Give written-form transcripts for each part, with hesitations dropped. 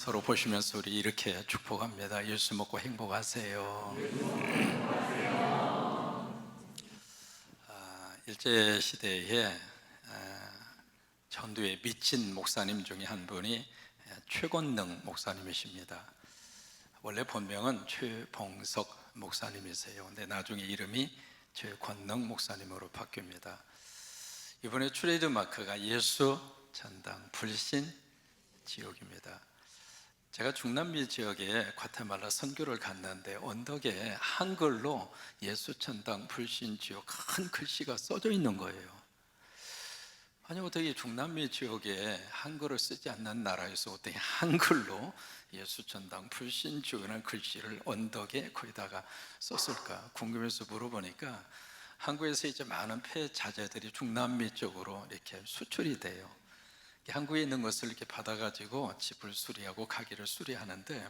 서로 보시면서 우리 이렇게 축복합니다. 예수 먹고 행복하세요. 일제시대에 전도에 미친 목사님 중에 한 분이 최권능 목사님이십니다. 원래 본명은 최봉석 목사님이세요. 근데 나중에 이름이 최권능 목사님으로 바뀝니다. 이번에 트레이드 마크가 예수, 전당, 불신, 지옥입니다. 제가 중남미 지역에 과테말라 선교를 갔는데 언덕에 한글로 예수, 천당, 불신, 지옥 큰 글씨가 써져 있는 거예요. 아니 어떻게 중남미 지역에 한글을 쓰지 않는 나라에서 어떻게 한글로 예수, 천당, 불신, 지옥이라는 글씨를 언덕에 거기다가 썼을까 궁금해서 물어보니까 한국에서 이제 많은 폐자재들이 중남미 쪽으로 이렇게 수출이 돼요. 한국에 있는 것을 이렇게 받아가지고 집을 수리하고 가게를 수리하는데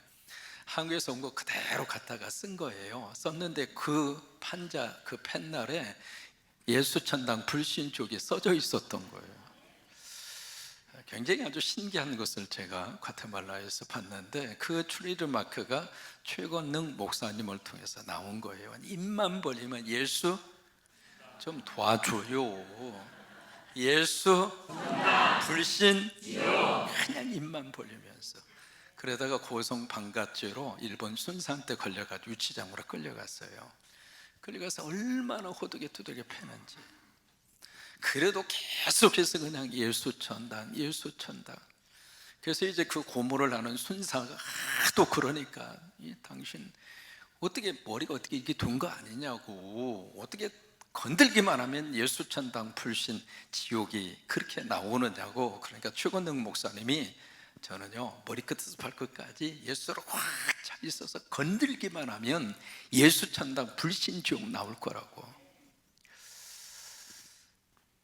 한국에서 온 거 그대로 갖다가 쓴 거예요. 썼는데 그 판자, 그 펜날에 예수천당 불신 쪽이 써져 있었던 거예요. 굉장히 아주 신기한 것을 제가 과테말라에서 봤는데 그 트레이드 마크가 최권능 목사님을 통해서 나온 거예요. 입만 벌리면 예수 좀 도와줘요. 예수, 불신, 그냥 입만 벌리면서 그러다가 고성 방갓죄로 일본 순산 때 걸려가지고 유치장으로 끌려갔어요. 끌려가서 얼마나 호되게 두들겨 패는지. 그래도 계속해서 그냥 예수 천당, 예수 천당. 그래서 이제 그 고문을 하는 순사가 하도 그러니까 당신 어떻게 머리가 어떻게 이게 된 거 아니냐고, 어떻게 건들기만 하면 예수 천당, 불신, 지옥이 그렇게 나오느냐고. 그러니까 최권능 목사님이 저는요 머리끝에서 발끝까지 예수로 확 차 있어서 건들기만 하면 예수 천당, 불신, 지옥 나올 거라고.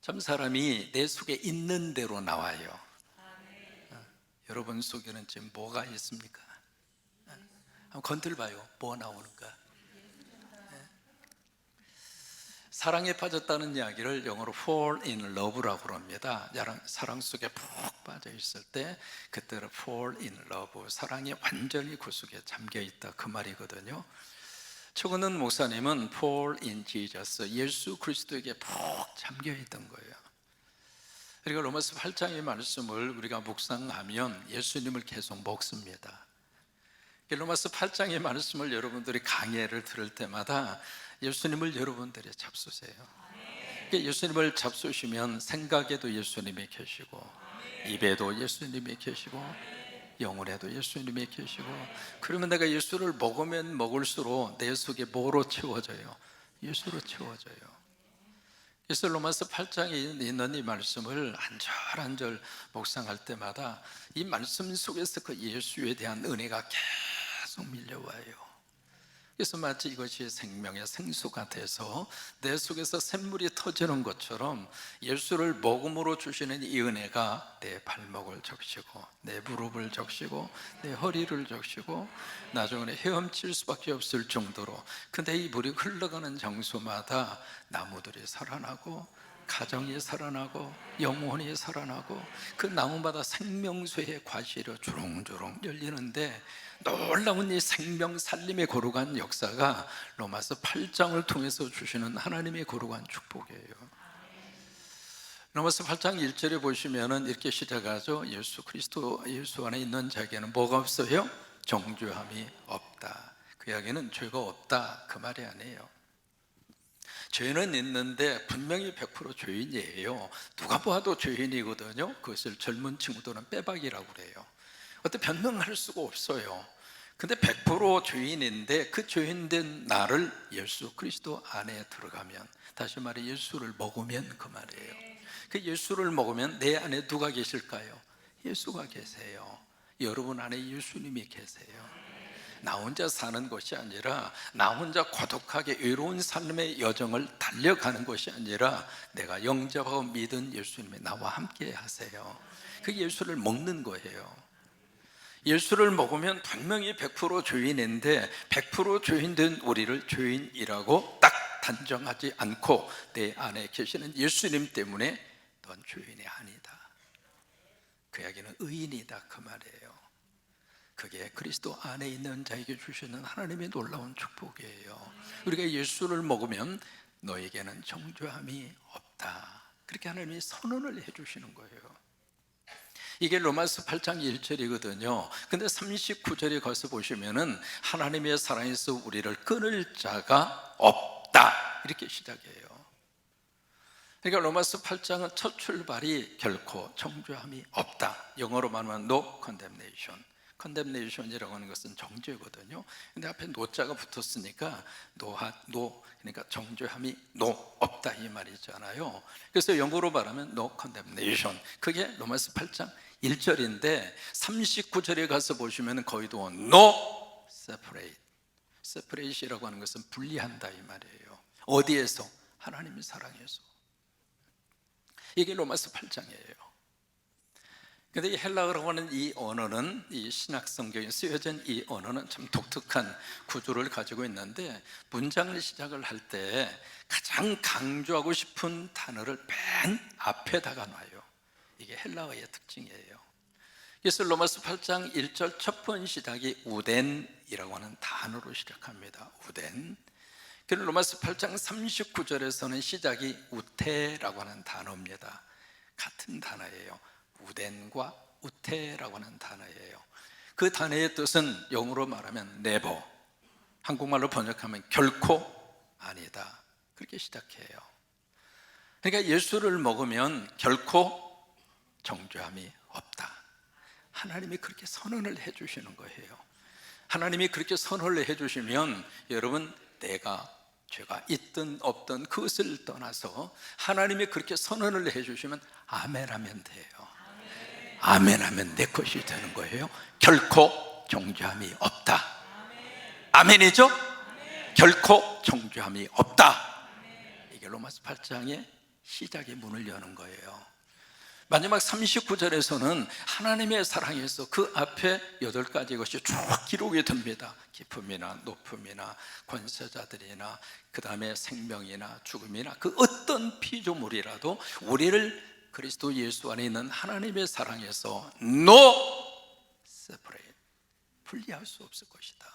참 사람이 내 속에 있는 대로 나와요. 여러분 속에는 지금 뭐가 있습니까? 한번 건들봐요. 뭐 나오는가? 사랑에 빠졌다는 이야기를 영어로 fall in love라고 합니다. 사랑 속에 푹 빠져 있을 때 그때를 fall in love, 사랑이 완전히 그 속에 잠겨 있다, 그 말이거든요. 최권능 목사님은 fall in Jesus, 예수 그리스도에게 푹 잠겨 있던 거예요. 그리고 로마서 8장의 말씀을 우리가 묵상하면 예수님을 계속 먹습니다. 로마서 8장의 말씀을 여러분들이 강해를 들을 때마다 예수님을 여러분들이 잡수세요. 예수님을 잡수시면 생각에도 예수님이 계시고, 입에도 예수님이 계시고, 영혼에도 예수님이 계시고, 그러면 내가 예수를 먹으면 먹을수록 내 속에 뭐로 채워져요? 예수로 채워져요. 그래서 로마서 8장에 있는 이 말씀을 한 절 한 절 묵상할 때마다 이 말씀 속에서 그 예수에 대한 은혜가 계속 밀려와요. 그래서 마치 이것이 생명의 생수가 돼서 내 속에서 샘물이 터지는 것처럼 예수를 먹음으로 주시는 이 은혜가 내 발목을 적시고, 내 무릎을 적시고, 내 허리를 적시고, 나중에 헤엄칠 수밖에 없을 정도로. 근데 이 물이 흘러가는 장소마다 나무들이 살아나고, 가정이 살아나고, 영혼이 살아나고, 그 나무마다 생명수의 과실이 주렁주렁 열리는데 놀라운 이 생명 살림의 거룩한 역사가 로마서 8장을 통해서 주시는 하나님의 거룩한 축복이에요. 로마서 8장 1절에 보시면 이렇게 시작하죠. 예수 그리스도 예수 안에 있는 자에게는 뭐가 없어요? 정죄함이 없다. 그 이야기는 죄가 없다, 그 말이 아니에요. 죄는 있는데 분명히 100% 죄인이에요. 누가 봐도 죄인이거든요. 그것을 젊은 친구들은 빼박이라고 그래요. 어떻게 변명할 수가 없어요. 근데 100% 죄인인데 그 죄인된 나를 예수 그리스도 안에 들어가면, 다시 말해 예수를 먹으면 그 말이에요. 그 예수를 먹으면 내 안에 누가 계실까요? 예수가 계세요. 여러분 안에 예수님이 계세요. 나 혼자 사는 것이 아니라, 나 혼자 고독하게 외로운 삶의 여정을 달려가는 것이 아니라 내가 영접하고 믿은 예수님이 나와 함께 하세요. 그 예수를 먹는 거예요. 예수를 먹으면 분명히 100% 죄인인데 100% 죄인된 우리를 죄인이라고 딱 단정하지 않고 내 안에 계시는 예수님 때문에 넌 죄인이 아니다, 그 이야기는 의인이다, 그 말이에요. 그게 그리스도 안에 있는 자에게 주시는 하나님의 놀라운 축복이에요. 우리가 예수를 먹으면 너에게는 정죄함이 없다, 그렇게 하나님이 선언을 해주시는 거예요. 이게 로마서 8장 1절이거든요 근데 39절에 가서 보시면은 하나님의 사랑에서 우리를 끊을 자가 없다, 이렇게 시작해요. 그러니까 로마서 8장은 첫 출발이 결코 정죄함이 없다, 영어로 말하면 no condemnation. condemnation이라고 하는 것은 정죄거든요. 근데 앞에 노자가 붙었으니까 노, 그러니까 정죄함이 없다 이 말이잖아요. 그래서 영어로 말하면 no condemnation. 그게 로마서 8장 1절인데 39절에 가서 보시면 거의도 no separate. separate이라고 하는 것은 분리한다 이 말이에요. 어디에서? 하나님의 사랑에서. 이게 로마서 8장이에요. 근데 이 헬라어라고 하는 이 언어는, 이 신약 성경에 쓰여진 이 언어는 참 독특한 구조를 가지고 있는데, 문장을 시작을 할 때 가장 강조하고 싶은 단어를 맨 앞에다가 놔요. 이게 헬라어의 특징이에요. 그래서 로마서 8장 1절 첫 번 시작이 우덴이라고 하는 단어로 시작합니다. 우덴. 그리고 로마서 8장 39절에서는 시작이 우테라고 하는 단어입니다. 같은 단어예요. 우덴과 우테라고 하는 단어예요. 그 단어의 뜻은 영어로 말하면 never, 한국말로 번역하면 결코 아니다, 그렇게 시작해요. 그러니까 예수를 먹으면 결코 정죄함이 없다, 하나님이 그렇게 선언을 해주시는 거예요. 하나님이 그렇게 선언을 해주시면 여러분, 내가 죄가 있든 없든 그것을 떠나서 하나님이 그렇게 선언을 해주시면 아멘 하면 돼요. 아멘 하면 내 것이 되는 거예요. 결코 정죄함이 없다. 아멘이죠? 결코 정죄함이 없다. 이게 로마서 8장의 시작의 문을 여는 거예요. 마지막 39절에서는 하나님의 사랑에서 그 앞에 8가지 것이 쭉 기록이 됩니다. 기쁨이나 높음이나 권세자들이나 그 다음에 생명이나 죽음이나 그 어떤 피조물이라도 우리를 그리스도 예수 안에 있는 하나님의 사랑에서 no separate, 분리할 수 없을 것이다.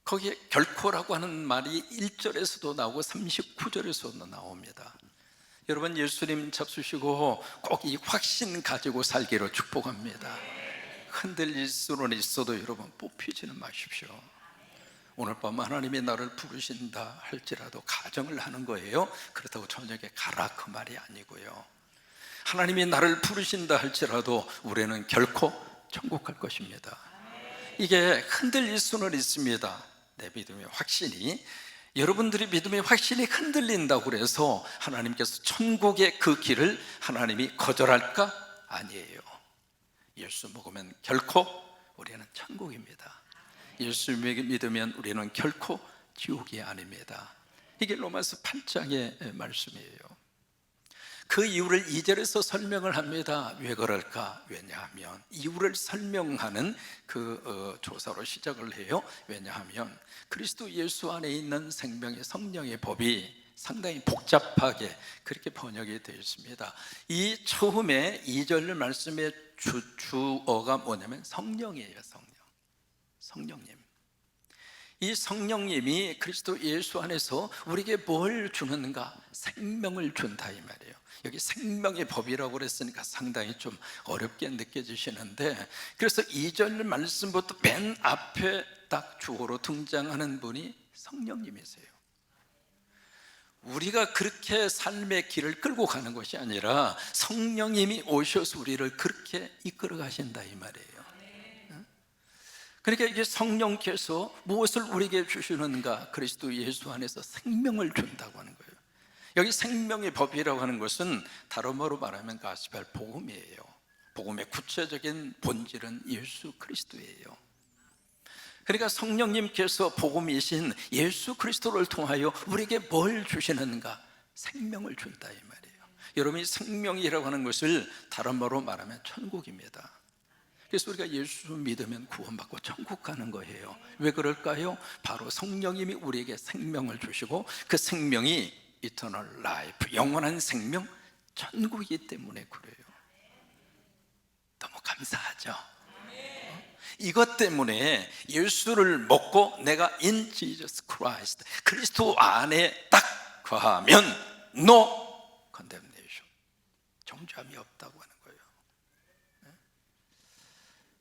거기에 결코라고 하는 말이 1절에서도 나오고 39절에서도 나옵니다. 여러분, 예수님 잡수시고 꼭 이 확신 가지고 살기로 축복합니다. 흔들릴 수는 있어도 여러분 뽑히지는 마십시오. 오늘 밤 하나님이 나를 부르신다 할지라도 가정을 하는 거예요. 그렇다고 저녁에 가라 그 말이 아니고요. 하나님이 나를 부르신다 할지라도 우리는 결코 천국 갈 것입니다. 이게 흔들릴 수는 있습니다. 내 믿음의 확신이, 여러분들이 믿음의 확신이 흔들린다고 그래서 하나님께서 천국의 그 길을 하나님이 거절할까? 아니에요. 예수 먹으면 결코 우리는 천국입니다. 예수 믿으면 우리는 결코 지옥이 아닙니다. 이게 로마서 8장의 말씀이에요. 그 이유를 2절에서 설명을 합니다. 왜 그럴까? 왜냐하면 이유를 설명하는 그 조사로 시작을 해요. 왜냐하면 그리스도 예수 안에 있는 생명의 성령의 법이 상당히 복잡하게 그렇게 번역이 되어 있습니다. 이 처음에 2절 말씀의 주어가 뭐냐면 성령이에요. 성령님. 이 성령님이 그리스도 예수 안에서 우리에게 뭘 주는가? 생명을 준다 이 말이에요. 여기 생명의 법이라고 그랬으니까 상당히 좀 어렵게 느껴지시는데, 그래서 2절 말씀부터 맨 앞에 딱 주어로 등장하는 분이 성령님이세요. 우리가 그렇게 삶의 길을 끌고 가는 것이 아니라 성령님이 오셔서 우리를 그렇게 이끌어 가신다 이 말이에요. 그러니까 이게 성령께서 무엇을 우리에게 주시는가? 그리스도 예수 안에서 생명을 준다고 하는 거예요. 여기 생명의 법이라고 하는 것은 다른 말로 말하면 가스펠 복음이에요. 복음의 구체적인 본질은 예수 그리스도예요. 그러니까 성령님께서 복음이신 예수 그리스도를 통하여 우리에게 뭘 주시는가? 생명을 준다 이 말이에요. 여러분이 생명이라고 하는 것을 다른 말로 말하면 천국입니다. 그래서 우리가 예수 믿으면 구원받고 천국 가는 거예요. 왜 그럴까요? 바로 성령님이 우리에게 생명을 주시고 그 생명이 Eternal Life, 영원한 생명, 천국이기 때문에 그래요. 너무 감사하죠? 이것 때문에 예수를 먹고 내가 in Jesus Christ, 그리스도 안에 딱 거하면 no condemnation, 정죄함이 없다고 하는 거예요.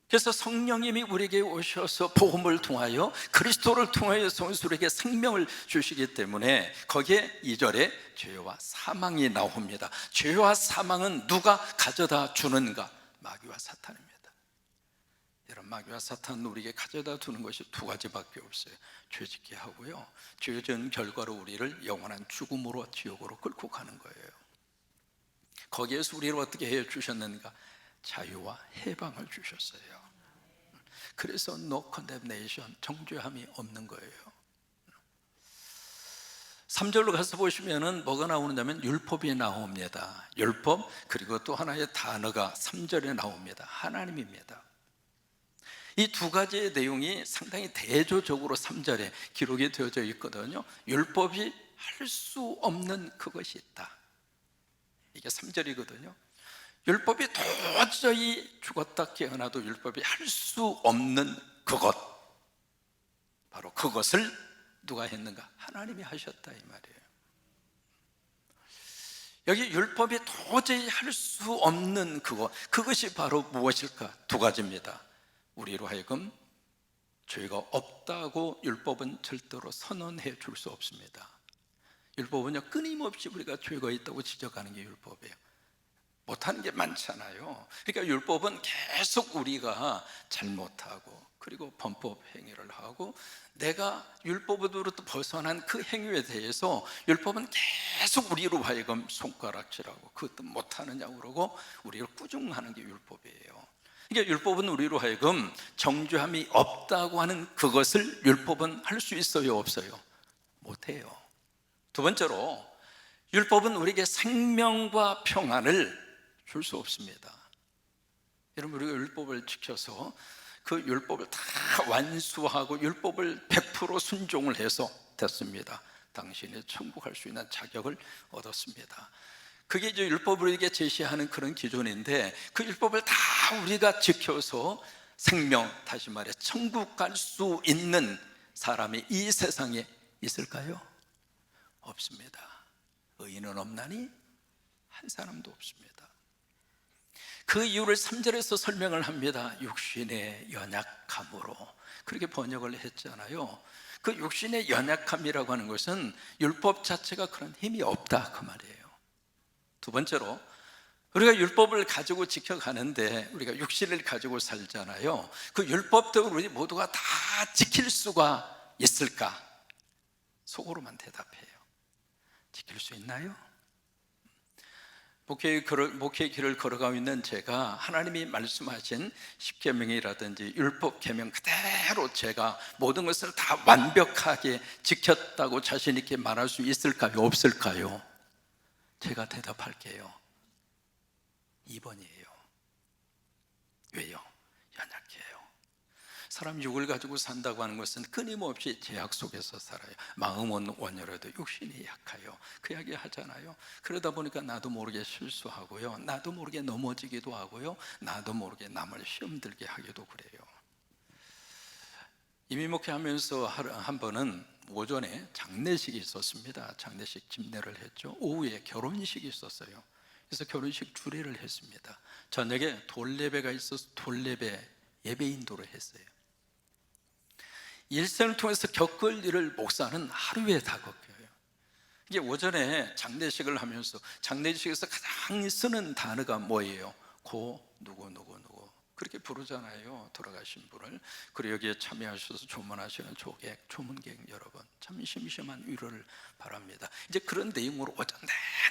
그래서 성령님이 우리에게 오셔서 복음을 통하여 그리스도를 통하여 우리에게 생명을 주시기 때문에 거기에 2절에 죄와 사망이 나옵니다. 죄와 사망은 누가 가져다 주는가? 마귀와 사탄입니다. 여러분, 마귀와 사탄은 우리에게 가져다 두는 것이 두 가지밖에 없어요. 죄짓게 하고요, 죄진 결과로 우리를 영원한 죽음으로, 지옥으로 끌고 가는 거예요. 거기에서 우리를 어떻게 해 주셨는가? 자유와 해방을 주셨어요. 그래서 no condemnation, 정죄함이 없는 거예요. 3절로 가서 보시면은 뭐가 나오느냐면 율법이 나옵니다. 율법, 그리고 또 하나의 단어가 3절에 나옵니다. 하나님입니다. 이 두 가지의 내용이 상당히 대조적으로 3절에 기록이 되어져 있거든요. 율법이 할 수 없는 그것이 있다, 이게 3절이거든요. 율법이 도저히 죽었다 깨어나도 율법이 할 수 없는 그것, 바로 그것을 누가 했는가? 하나님이 하셨다, 이 말이에요. 여기 율법이 도저히 할 수 없는 그것, 그것이 바로 무엇일까? 두 가지입니다. 우리로 하여금 죄가 없다고 율법은 절대로 선언해 줄 수 없습니다. 율법은요, 끊임없이 우리가 죄가 있다고 지적하는 게 율법이에요. 못하는 게 많잖아요. 그러니까 율법은 계속 우리가 잘못하고, 그리고 범법 행위를 하고, 내가 율법으로부터 벗어난 그 행위에 대해서 율법은 계속 우리로 하여금 손가락질하고 그것도 못하느냐고 그러고 우리를 꾸중하는 게 율법이에요. 그러니까 율법은 우리로 하여금 정죄함이 없다고 하는 그것을 율법은 할 수 있어요, 없어요? 못해요. 두 번째로, 율법은 우리에게 생명과 평안을 줄 수 없습니다. 여러분, 우리가 율법을 지켜서 그 율법을 다 완수하고 율법을 100% 순종을 해서 됐습니다. 당신이 천국 갈 수 있는 자격을 얻었습니다. 그게 이제 율법을 우리에게 제시하는 그런 기준인데, 그 율법을 다 우리가 지켜서 생명, 다시 말해 천국 갈 수 있는 사람이 이 세상에 있을까요? 없습니다. 의인은 없나니 한 사람도 없습니다. 그 이유를 3절에서 설명을 합니다. 육신의 연약함으로, 그렇게 번역을 했잖아요. 그 육신의 연약함이라고 하는 것은 율법 자체가 그런 힘이 없다, 그 말이에요. 두 번째로, 우리가 율법을 가지고 지켜가는데 우리가 육신을 가지고 살잖아요. 그 율법도 우리 모두가 다 지킬 수가 있을까? 속으로만 대답해요. 지킬 수 있나요? 목회의 길을 걸어가고 있는 제가 하나님이 말씀하신 십계명이라든지 율법 계명 그대로 제가 모든 것을 다 완벽하게 지켰다고 자신 있게 말할 수 있을까요? 없을까요? 제가 대답할게요. 2번이에요. 왜요? 연약해요. 사람 육을 가지고 산다고 하는 것은 끊임없이 제약 속에서 살아요. 마음은 원활해도 육신이 약해요. 그 이야기 하잖아요. 그러다 보니까 나도 모르게 실수하고요, 나도 모르게 넘어지기도 하고요, 나도 모르게 남을 시험 들게 하기도 그래요. 이민 목회하면서 한 번은 오전에 장례식이 있었습니다. 장례식 집례를 했죠. 오후에 결혼식이 있었어요. 그래서 결혼식 주례를 했습니다. 저녁에 돌예배가 있어서 돌예배 예배 인도를 했어요. 일생을 통해서 겪을 일을 목사는 하루에 다 겪어요. 이게 오전에 장례식을 하면서 장례식에서 가장 쓰는 단어가 뭐예요? 고 누구 그렇게 부르잖아요, 돌아가신 분을. 그리고 여기에 참여하셔서 조문하시는 조문객 여러분, 참 심심한 위로를 바랍니다. 이제 그런 내용으로 오전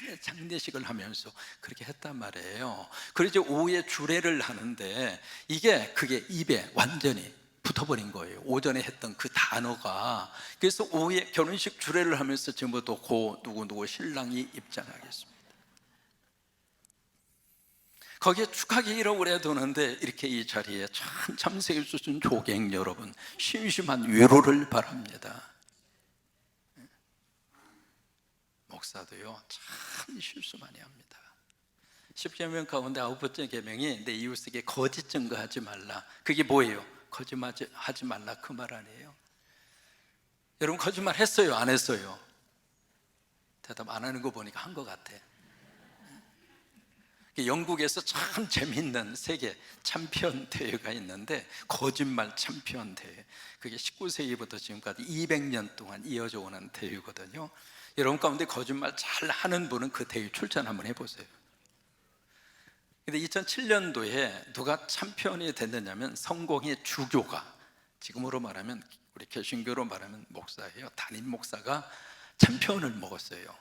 내내 장례식을 하면서 그렇게 했단 말이에요. 그리고 이제 오후에 주례를 하는데 그게 입에 완전히 붙어버린 거예요, 오전에 했던 그 단어가. 그래서 오후에 결혼식 주례를 하면서 지금부터 고 누구 신랑이 입장하겠습니다. 거기에 축하기라고 그래야 되는데 이렇게 이 자리에 참 참석해 주신 조객 여러분, 심심한 위로를 바랍니다. 목사도요, 참 실수 많이 합니다. 10계명 가운데 9번째 계명이 내 이웃에게 거짓 증거하지 말라. 그게 뭐예요? 거짓말하지 말라 그 말 아니에요? 여러분 거짓말 했어요? 안 했어요? 대답 안 하는 거 보니까 한 것 같아. 영국에서 참 재미있는 세계 챔피언 대회가 있는데 거짓말 챔피언 대회, 그게 19세기부터 지금까지 200년 동안 이어져 오는 대회거든요. 여러분 가운데 거짓말 잘 하는 분은 그 대회 출전 한번 해보세요. 근데 2007년도에 누가 챔피언이 됐느냐면 성공의 주교가, 지금으로 말하면 우리 개신교로 말하면 목사예요. 담임 목사가 챔피언을 먹었어요.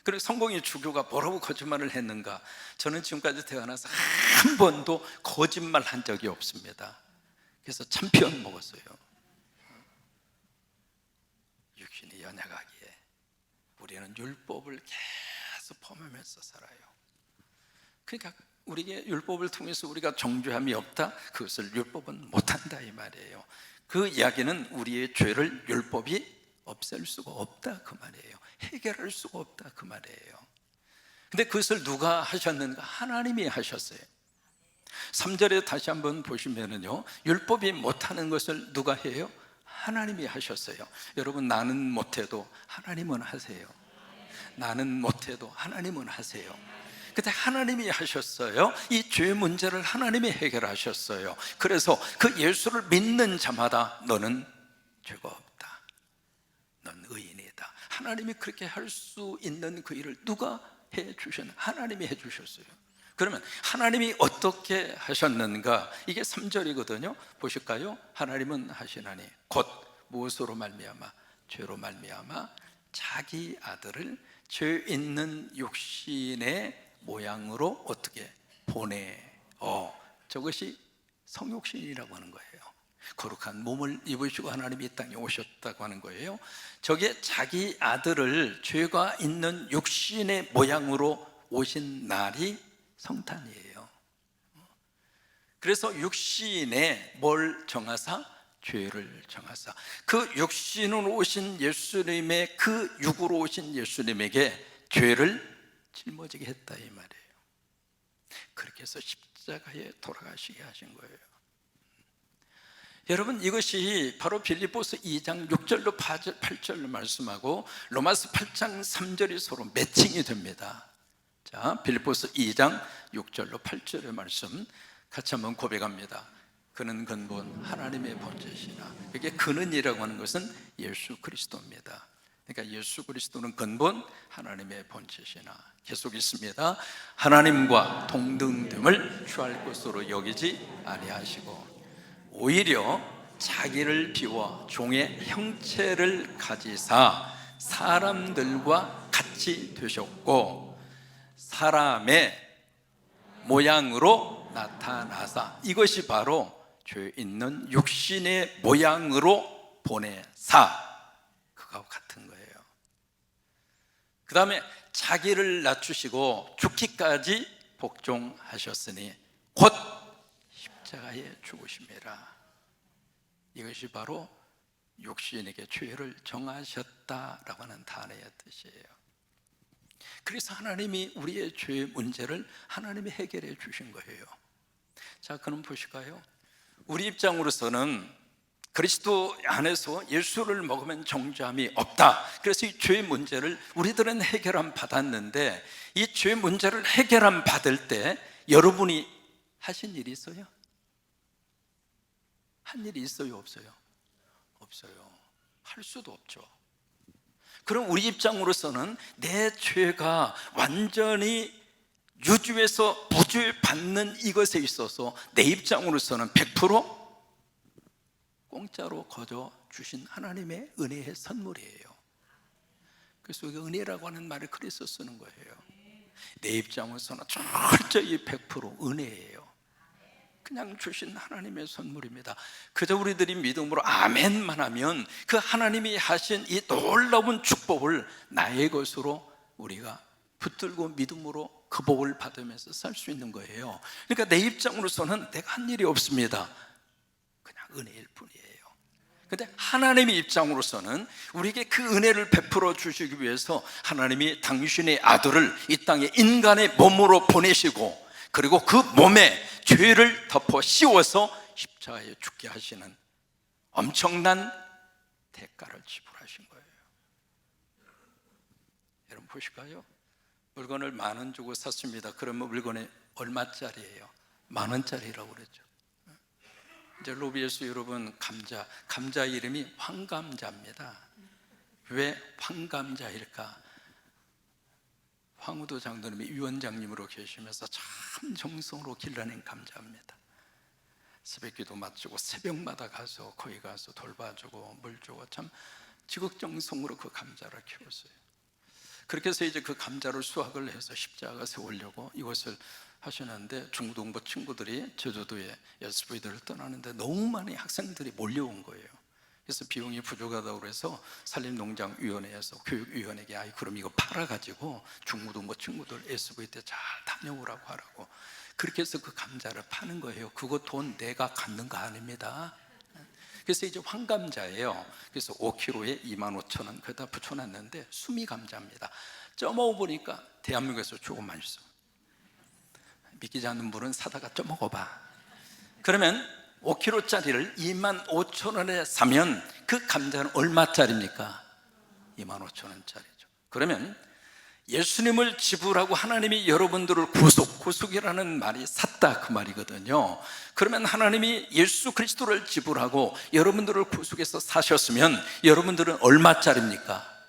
그리고 성공의 주교가 뭐라고 거짓말을 했는가? 저는 지금까지 태어나서 한 번도 거짓말 한 적이 없습니다. 그래서 챔피언 먹었어요. 육신이 연약하기에 우리는 율법을 계속 범하면서 살아요. 그러니까 우리에게 율법을 통해서 우리가 정죄함이 없다? 그것을 율법은 못한다 이 말이에요. 그 이야기는 우리의 죄를 율법이 없앨 수가 없다 그 말이에요. 해결할 수가 없다 그 말이에요. 근데 그것을 누가 하셨는가? 하나님이 하셨어요. 3절에 다시 한번 보시면은요, 율법이 못하는 것을 누가 해요? 하나님이 하셨어요. 여러분, 나는 못해도 하나님은 하세요. 나는 못해도 하나님은 하세요. 근데 하나님이 하셨어요. 이 죄 문제를 하나님이 해결하셨어요. 그래서 그 예수를 믿는 자마다 너는 죄가 없다, 넌 의인이다. 하나님이 그렇게 할 수 있는 그 일을 누가 해주셨나? 하나님이 해주셨어요. 그러면 하나님이 어떻게 하셨는가? 이게 3절이거든요 보실까요? 하나님은 하시나니 곧 무엇으로 말미암아? 죄로 말미암아 자기 아들을 죄 있는 육신의 모양으로 어떻게 보내어. 저것이 성육신이라고 하는 거예요. 거룩한 몸을 입으시고 하나님이 이 땅에 오셨다고 하는 거예요. 저게 자기 아들을 죄가 있는 육신의 모양으로 오신 날이 성탄이에요. 그래서 육신에 뭘 정하사? 죄를 정하사. 그 육신으로 오신 예수님의, 그 육으로 오신 예수님에게 죄를 짊어지게 했다 이 말이에요. 그렇게 해서 십자가에 돌아가시게 하신 거예요. 여러분, 이것이 바로 빌립보서 2장 6절로 8절로 말씀하고 로마서 8장 3절이 서로 매칭이 됩니다. 자, 빌립보서 2장 6절로 8절의 말씀 같이 한번 고백합니다. 그는 근본 하나님의 본체시나. 이게 그는이라고 하는 것은 예수 그리스도입니다. 그러니까 예수 그리스도는 근본 하나님의 본체시나. 계속 있습니다. 하나님과 동등됨을 취할 것으로 여기지 아니하시고 오히려 자기를 비워 종의 형체를 가지사 사람들과 같이 되셨고 사람의 모양으로 나타나사. 이것이 바로 죄 있는 육신의 모양으로 보내사. 그거하고 같은 거예요. 그 다음에 자기를 낮추시고 죽기까지 복종하셨으니 곧 십자가에 죽으심이라. 이것이 바로 육신에게 죄를 정하셨다라고 하는 단어의 뜻이에요. 그래서 하나님이 우리의 죄 문제를 하나님이 해결해 주신 거예요. 자, 그럼 보실까요? 우리 입장으로서는 그리스도 안에서 예수를 먹으면 정죄함이 없다. 그래서 이 죄 문제를 우리들은 해결함 받았는데, 이 죄 문제를 해결함 받을 때 여러분이 하신 일이 있어요? 한 일이 있어요? 없어요? 없어요. 할 수도 없죠. 그럼 우리 입장으로서는 내 죄가 완전히 유죄에서 무죄 받는 이것에 있어서 내 입장으로서는 100% 공짜로 거저 주신 하나님의 은혜의 선물이에요. 그래서 은혜라고 하는 말을 그래서 쓰는 거예요. 내 입장으로서는 철저히 100% 은혜예요. 그냥 주신 하나님의 선물입니다. 그저 우리들이 믿음으로 아멘만 하면 그 하나님이 하신 이 놀라운 축복을 나의 것으로 우리가 붙들고 믿음으로 그 복을 받으면서 살 수 있는 거예요. 그러니까 내 입장으로서는 내가 한 일이 없습니다. 그냥 은혜일 뿐이에요. 그런데 하나님의 입장으로서는 우리에게 그 은혜를 베풀어 주시기 위해서 하나님이 당신의 아들을 이 땅에 인간의 몸으로 보내시고, 그리고 그 몸에 죄를 덮어 씌워서 십자가에 죽게 하시는 엄청난 대가를 지불하신 거예요. 여러분 보실까요? 물건을 10,000원 주고 샀습니다. 그러면 물건이 얼마짜리예요? 10,000원짜리라고 그랬죠. 이제 로비에서 여러분 감자 이름이 황감자입니다. 왜 황감자일까? 황우도 장로님이 위원장님으로 계시면서 참 정성으로 길러낸 감자입니다. 새벽기도 마치고 새벽마다 가서 거기 가서 돌봐주고 물 주고 참 지극정성으로 그 감자를 키웠어요. 그렇게 해서 이제 그 감자를 수확을 해서 십자가 세우려고 이것을 하시는데 중고등부 친구들이 제주도에 SV들을 떠나는데 너무 많은 학생들이 몰려온 거예요. 그래서 비용이 부족하다고 해서 산림농장위원회에서 교육위원회에게 그럼 이거 팔아가지고 중고등부 친구들 SV 때 잘 다녀오라고 하라고, 그렇게 해서 그 감자를 파는 거예요. 그거 돈 내가 갖는 거 아닙니다. 그래서 이제 황감자예요. 그래서 5kg에 25,000원 거기다 붙여놨는데 수미 감자입니다. 쪄먹어보니까 대한민국에서 조금 맛있어. 믿기지 않는 분은 사다가 쪄먹어봐. 그러면 5kg짜리를 25,000원에 사면 그 감자는 얼마짜리입니까? 25,000원짜리죠. 그러면 예수님을 지불하고 하나님이 여러분들을 구속이라는 말이 샀다 그 말이거든요. 그러면 하나님이 예수 그리스도를 지불하고 여러분들을 구속해서 사셨으면 여러분들은 얼마짜리입니까?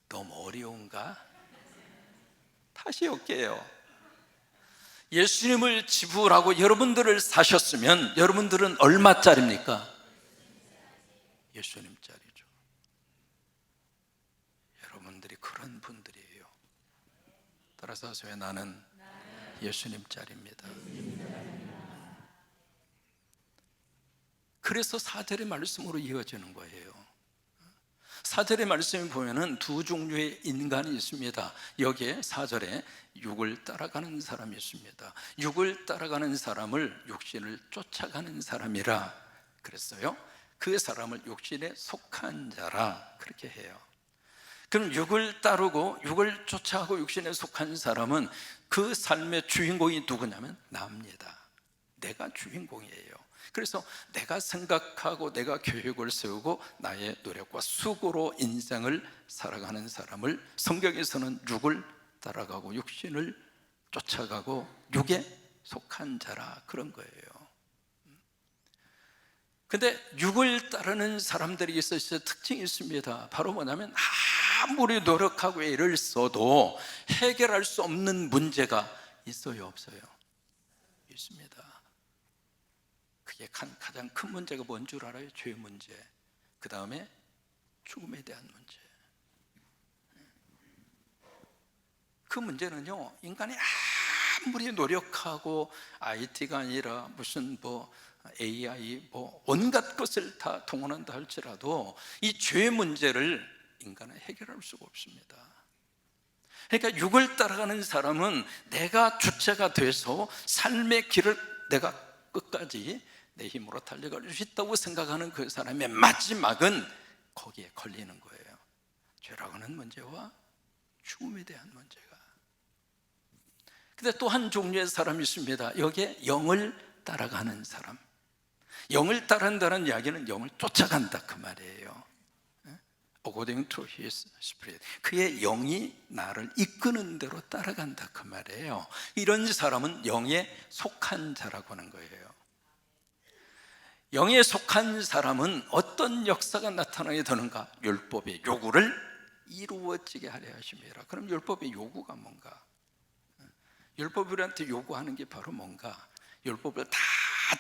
너무 어려운가? 다시 할게요. 예수님을 지불하고 여러분들을 사셨으면 여러분들은 얼마짜리입니까? 예수님짜리죠. 여러분들이 그런 분들이에요. 따라서 하세요. 나는 예수님짜리입니다. 그래서 4절의 말씀으로 이어지는 거예요. 4절의 말씀에 보면은 두 종류의 인간이 있습니다. 여기에 4절에 육을 따라가는 사람이 있습니다. 육을 따라가는 사람을 육신을 쫓아가는 사람이라 그랬어요. 그 사람을 육신에 속한 자라 그렇게 해요. 그럼 육을 따르고 육을 쫓아가고 육신에 속한 사람은 그 삶의 주인공이 누구냐면 나입니다. 내가 주인공이에요. 그래서 내가 생각하고 내가 계획을 세우고 나의 노력과 수고로 인생을 살아가는 사람을 성경에서는 육을 따라가고 육신을 쫓아가고 육에 속한 자라 그런 거예요. 근데 육을 따르는 사람들이 있어서 특징이 있습니다. 바로 뭐냐면 아무리 노력하고 애를 써도 해결할 수 없는 문제가 있어요, 없어요? 있습니다. 그게 가장 큰 문제가 뭔 줄 알아요? 죄 문제. 그 다음에 죽음에 대한 문제. 그 문제는요, 인간이 아무리 노력하고 IT가 아니라 무슨 AI 온갖 것을 다 동원한다 할지라도 이 죄 문제를 인간은 해결할 수가 없습니다. 그러니까 육을 따라가는 사람은 내가 주체가 돼서 삶의 길을 내가 끝까지 내 힘으로 달려갈 수 있다고 생각하는 그 사람의 마지막은 거기에 걸리는 거예요. 죄라고 하는 문제와 죽음에 대한 문제가. 근데 또 한 종류의 사람이 있습니다. 여기에 영을 따라가는 사람. 영을 따른다는 이야기는 영을 쫓아간다 그 말이에요. According to his spirit. 그의 영이 나를 이끄는 대로 따라간다 그 말이에요. 이런 사람은 영에 속한 자라고 하는 거예요. 영에 속한 사람은 어떤 역사가 나타나게 되는가? 율법의 요구를 이루어지게 하려 하심이라. 그럼 율법의 요구가 뭔가? 율법이 우리한테 요구하는 게 바로 뭔가? 율법을 다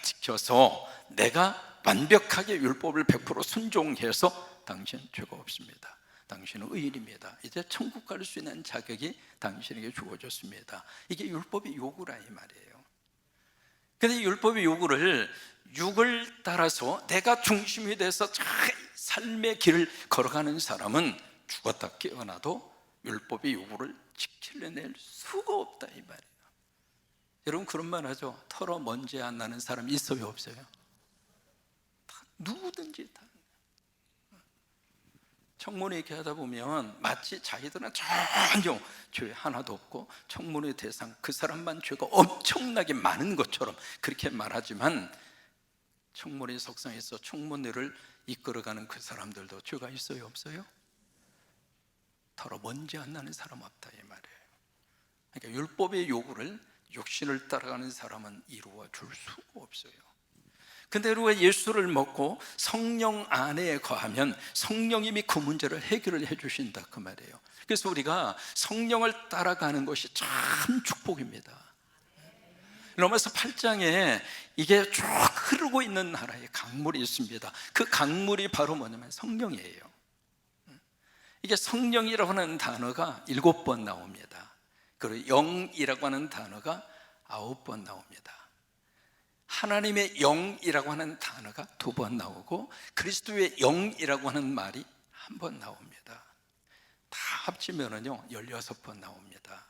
지켜서 내가 완벽하게 율법을 100% 순종해서 당신 죄가 없습니다. 당신은 의인입니다. 이제 천국 갈 수 있는 자격이 당신에게 주어졌습니다. 이게 율법의 요구라 이 말이에요. 그런데 율법의 요구를 육을 따라서 내가 중심이 돼서 삶의 길을 걸어가는 사람은 죽었다 깨어나도 율법의 요구를 지킬려낼 수가 없다 이 말이에요. 여러분 그런 말 하죠. 털어 먼지 안 나는 사람 있어요 없어요? 다 누구든지 다. 청문회 얘기 하다 보면 마치 자기들은 전혀 죄 하나도 없고 청문회 대상 그 사람만 죄가 엄청나게 많은 것처럼 그렇게 말하지만 청문회 석상에서 청문회를 이끌어가는 그 사람들도 죄가 있어요, 없어요? 더러 먼지 안 나는 사람 없다 이 말이에요. 그러니까 율법의 요구를 육신을 따라가는 사람은 이루어 줄 수가 없어요. 근데 우리가 예수를 먹고 성령 안에 거하면 성령님이 그 문제를 해결을 해주신다 그 말이에요. 그래서 우리가 성령을 따라가는 것이 참 축복입니다. 로마서 8장에 이게 쭉 흐르고 있는 하나의 강물이 있습니다. 그 강물이 바로 뭐냐면 성령이에요. 이게 성령이라고 하는 단어가 7번 나옵니다. 그리고 영이라고 하는 단어가 9번 나옵니다. 하나님의 영이라고 하는 단어가 2번 나오고 그리스도의 영이라고 하는 말이 1번 나옵니다. 다 합치면은요 16번 나옵니다.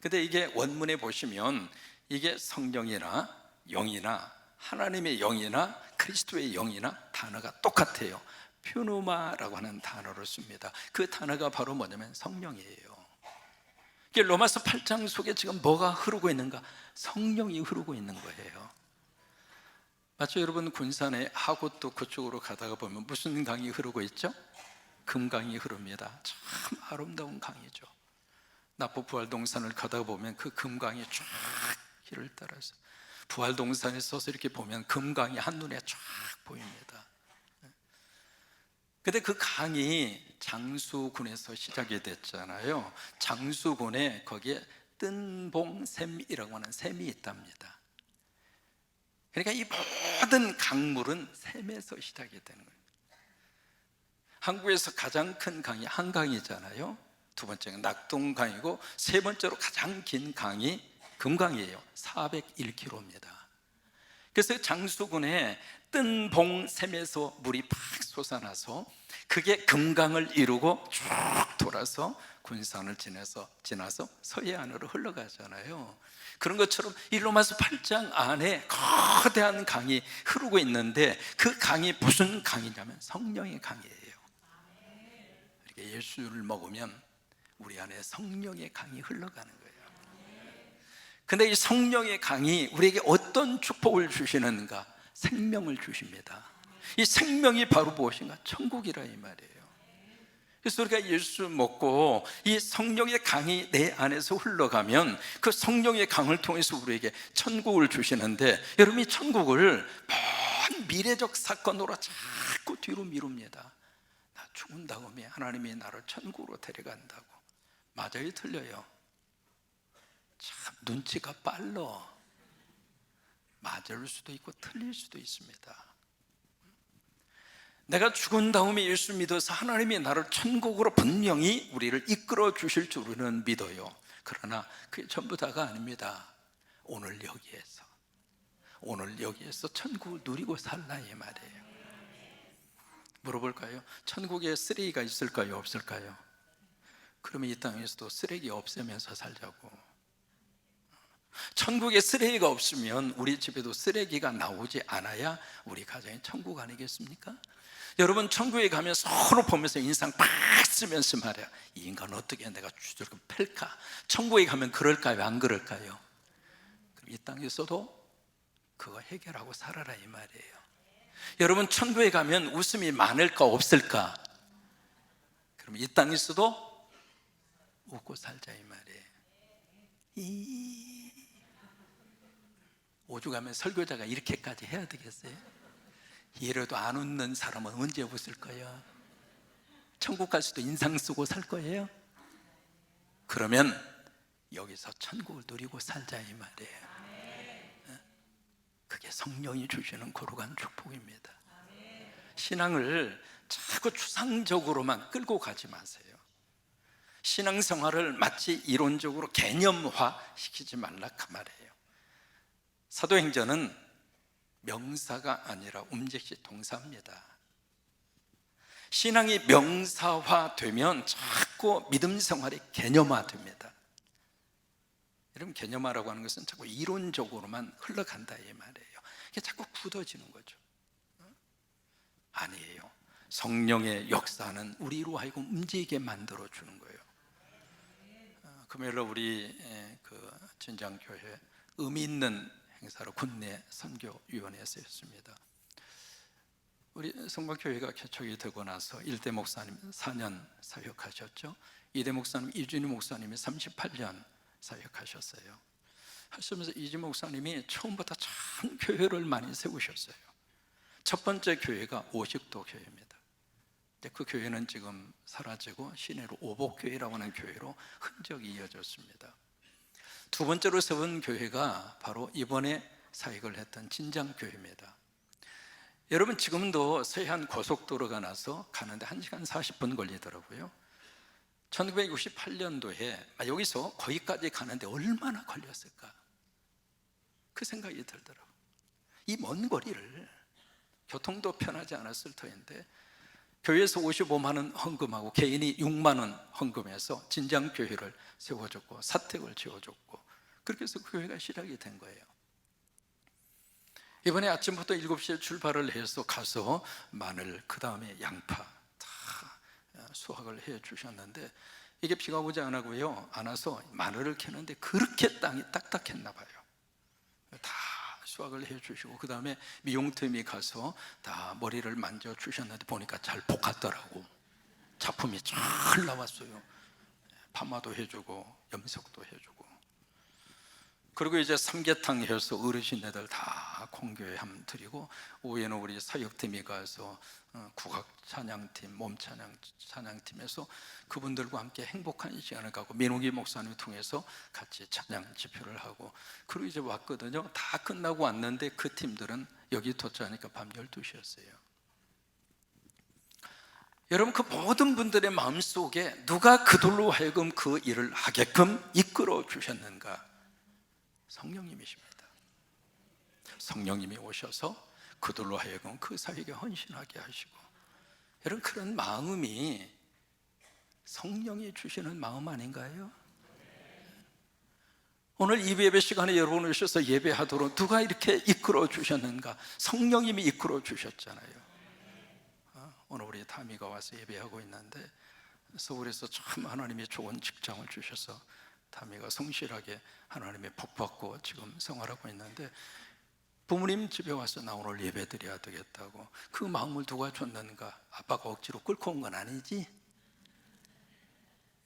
근데 이게 원문에 보시면 이게 성령이나 영이나 하나님의 영이나 그리스도의 영이나 단어가 똑같아요. 퓨누마라고 하는 단어를 씁니다. 그 단어가 바로 뭐냐면 성령이에요. 로마서 8장 속에 지금 뭐가 흐르고 있는가? 성령이 흐르고 있는 거예요. 맞죠? 여러분 군산에 하곶도 그쪽으로 가다가 보면 무슨 강이 흐르고 있죠? 금강이 흐릅니다. 참 아름다운 강이죠. 나포 부활동산을 가다가 보면 그 금강이 쫙 길을 따라서 부활동산에 서서 이렇게 보면 금강이 한눈에 쫙 보입니다. 근데 그 강이 장수군에서 시작이 됐잖아요. 장수군에 거기에 뜬봉샘이라고 하는 샘이 있답니다. 그러니까 이 모든 강물은 샘에서 시작이 되는 거예요. 한국에서 가장 큰 강이 한강이잖아요. 두 번째가 낙동강이고 세 번째로 가장 긴 강이 금강이에요. 401km입니다. 그래서 장수군에 뜬봉샘에서 물이 팍 솟아나서 그게 금강을 이루고 쭉 돌아서 군산을 지나서 서해안으로 흘러가잖아요. 그런 것처럼 이 로마서 8장 안에 거대한 강이 흐르고 있는데 그 강이 무슨 강이냐면 성령의 강이에요. 이렇게 예수를 먹으면 우리 안에 성령의 강이 흘러가는 거예요. 근데 이 성령의 강이 우리에게 어떤 축복을 주시는가? 생명을 주십니다. 이 생명이 바로 무엇인가? 천국이라 이 말이에요. 그래서 우리가 예수 먹고 이 성령의 강이 내 안에서 흘러가면 그 성령의 강을 통해서 우리에게 천국을 주시는데, 여러분이 천국을 먼 미래적 사건으로 자꾸 뒤로 미룹니다. 나 죽은 다음에 하나님이 나를 천국으로 데려간다고. 맞아요, 틀려요? 참 눈치가 빨라. 맞을 수도 있고 틀릴 수도 있습니다. 내가 죽은 다음에 예수 믿어서 하나님이 나를 천국으로 분명히 우리를 이끌어 주실 줄은 믿어요. 그러나 그게 전부 다가 아닙니다. 오늘 여기에서 천국을 누리고 살라 이 말이에요. 물어볼까요? 천국에 쓰레기가 있을까요, 없을까요? 그러면 이 땅에서도 쓰레기 없애면서 살자고. 천국에 쓰레기가 없으면 우리 집에도 쓰레기가 나오지 않아야 우리 가정이 천국 아니겠습니까? 여러분 천국에 가면 서로 보면서 인상 팍 쓰면서 말이야, 이 인간 어떻게 내가 주저렇게 팰까? 천국에 가면 그럴까요, 안 그럴까요? 그럼 이 땅에서도 그거 해결하고 살아라 이 말이에요. 여러분 천국에 가면 웃음이 많을까 없을까? 그럼 이 땅에서도 웃고 살자 이 말이에요. 오죽하면 설교자가 이렇게까지 해야 되겠어요? 이래도 안 웃는 사람은 언제 웃을 거예요? 천국 갈 수도 인상 쓰고 살 거예요? 그러면 여기서 천국을 누리고 살자 이 말이에요. 그게 성령이 주시는 거룩한 축복입니다. 신앙을 자꾸 추상적으로만 끌고 가지 마세요. 신앙생활을 마치 이론적으로 개념화 시키지 말라 그 말이에요. 사도행전은 명사가 아니라 움직시 동사입니다. 신앙이 명사화되면 자꾸 믿음 생활이 개념화됩니다. 여러분 개념화라고 하는 것은 자꾸 이론적으로만 흘러간다 이 말이에요. 이게 자꾸 굳어지는 거죠. 아니에요. 성령의 역사는 우리로 하여금 움직이게 만들어 주는 거예요. 금요일 우리 그 진장교회 의미 있는 행사로 국내 선교위원회에서 했습니다. 우리 성박교회가 개척이 되고 나서 일대 목사님 4년 사역하셨죠. 이대 목사님 이준희 목사님이 38년 사역하셨어요. 하시면서 이준희 목사님이 처음부터 참 교회를 많이 세우셨어요. 첫 번째 교회가 오식도 교회입니다. 근데 그 교회는 지금 사라지고 시내로 오복교회라고 하는 교회로 흔적이 이어졌습니다. 두 번째로 세운 교회가 바로 이번에 사역을 했던 진장교회입니다. 여러분, 지금도 서해안 고속도로가 나서 가는데 1시간 40분 걸리더라고요. 1968년도에 여기서 거기까지 가는데 얼마나 걸렸을까, 그 생각이 들더라고요. 이 먼 거리를, 교통도 편하지 않았을 터인데 교회에서 55만 원 헌금하고 개인이 6만 원 헌금해서 진장교회를 세워줬고 사택을 지어줬고, 그렇게 해서 교회가 시작이 된 거예요. 이번에 아침부터 7시에 출발을 해서 가서 마늘, 그 다음에 양파 다 수확을 해 주셨는데, 이게 비가 오지 안 와서 마늘을 캐는데 그렇게 땅이 딱딱했나 봐요. 다 수확을 해 주시고, 그 다음에 미용팀이 가서 다 머리를 만져 주셨는데 보니까 잘 볶았더라고. 작품이 잘 나왔어요. 파마도 해주고 염색도 해주고. 그리고 이제 삼계탕 해서 어르신네들 다 공교회 함 드리고, 오후에는 우리 사역팀이 가서 국악 찬양팀, 몸 찬양팀에서 그분들과 함께 행복한 시간을 갖고 민욱이 목사님 통해서 같이 찬양 집회를 하고, 그리고 이제 왔거든요. 다 끝나고 왔는데 그 팀들은 여기 도착하니까 밤 12시였어요. 여러분, 그 모든 분들의 마음속에 누가 그들로 하여금 그 일을 하게끔 이끌어 주셨는가? 성령님이십니다. 성령님이 오셔서 그들로 하여금 그 사역에 헌신하게 하시고, 여러분, 그런 마음이 성령이 주시는 마음 아닌가요? 오늘 이 예배 시간에 여러분 오셔서 예배하도록 누가 이렇게 이끌어 주셨는가? 성령님이 이끌어 주셨잖아요. 오늘 우리 타미가 와서 예배하고 있는데, 서울에서 참 하나님이 좋은 직장을 주셔서 타미가 성실하게 하나님의 복 받고 지금 생활하고 있는데, 부모님 집에 와서 나 오늘 예배 드려야 되겠다고, 그 마음을 누가 줬는가? 아빠가 억지로 끌고 온 건 아니지?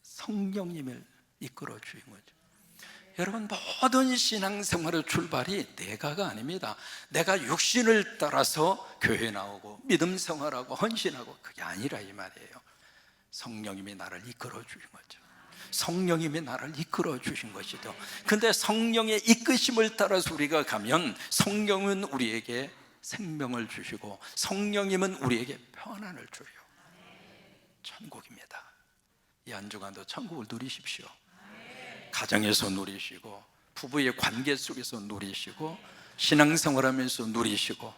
성령님을 이끌어 주신 거죠. 여러분, 모든 신앙생활의 출발이 내가가 아닙니다. 내가 육신을 따라서 교회 나오고 믿음 생활하고 헌신하고, 그게 아니라 이 말이에요. 성령님이 나를 이끌어 주신 거죠. 성령님이 나를 이끌어 주신 것이죠. 근데 성령의 이끄심을 따라서 우리가 가면 성령은 우리에게 생명을 주시고 성령님은 우리에게 평안을 줘요. 천국입니다. 이 한 주간도 천국을 누리십시오. 가정에서 누리시고, 부부의 관계 속에서 누리시고, 신앙생활하면서 누리시고,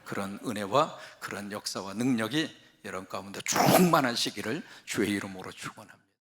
그런 은혜와 그런 역사와 능력이 여러분 가운데 충만하시기를 주의 이름으로 축원합니다.